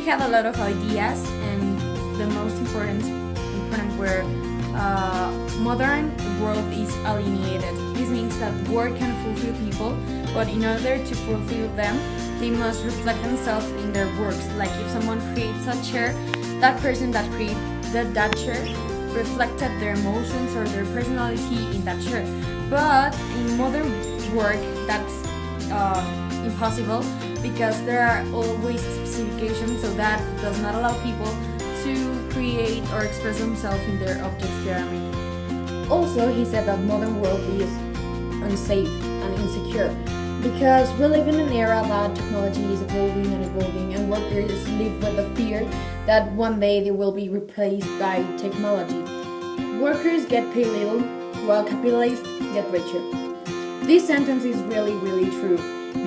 had a lot of ideas, and the most important were modern world is alienated. This means that work can fulfill people, but in order to fulfill them, they must reflect themselves in their works. Like if someone creates a chair, that person that created that chair reflected their emotions or their personality in that chair. But in modern work, that's impossible, because there are always specifications, so that does not allow people to create or express themselves in their objects they are making. Also, he said that modern world is unsafe and insecure, because we live in an era that technology is evolving, and workers live with the fear that one day they will be replaced by technology. Workers get paid little, while capitalists get richer. This sentence is really true,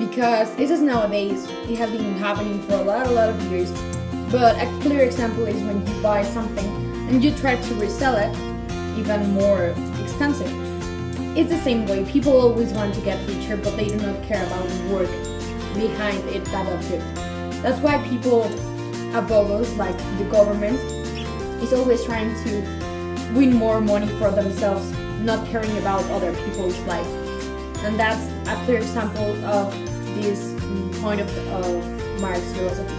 because this is nowadays, it has been happening for a lot of years. But a clear example is when you buy something and you try to resell it even more expensive. It's the same way. People always want to get richer, but they do not care about the work behind it, that object. That's why people above us, like the government, is always trying to win more money for themselves, not caring about other people's life. And that's a clear example of this point of Marx philosophy.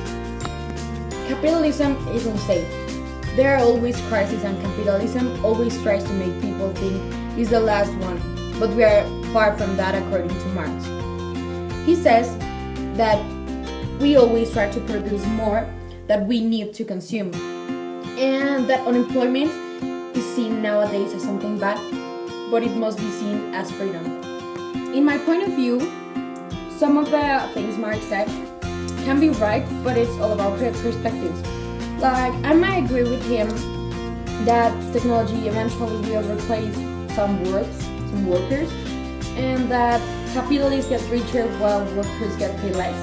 Capitalism is unsafe. There are always crises, and capitalism always tries to make people think it's the last one, but we are far from that according to Marx. He says that we always try to produce more than we need to consume, and that unemployment is seen nowadays as something bad, but it must be seen as freedom. In my point of view, some of the things Marx said can be right, but it's all about perspectives. Like, I might agree with him that technology eventually will replace some workers, and that capitalists get richer while workers get paid less.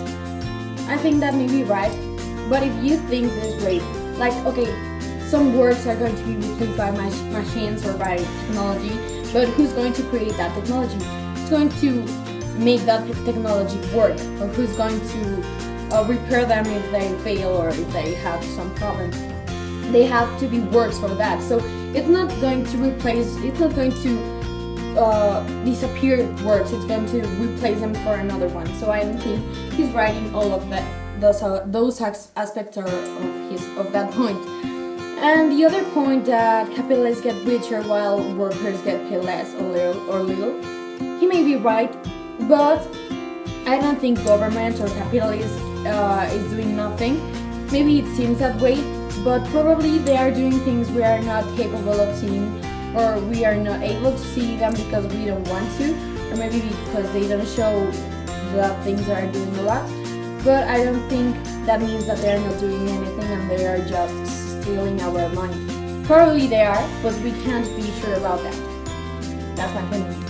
I think that may be right, but if you think this way, like, okay, some works are going to be replaced by machines or by technology, but who's going to create that technology? Who's going to make that technology work? Or who's going to repair them if they fail or if they have some problem? They have to be works for that. So it's not going to replace, it's not going to disappear works, it's going to replace them for another one. So I don't think he's right in all of that, those aspects of that point. And the other point, that capitalists get richer while workers get paid less or little, he may be right, but I don't think government or capitalists is doing nothing. Maybe it seems that way, but probably they are doing things we are not capable of seeing, or we are not able to see them because we don't want to, or maybe because they don't show that things are doing a lot. But I don't think that means that they are not doing anything and they are just stealing our money. Probably they are, but we can't be sure about that. That's my opinion.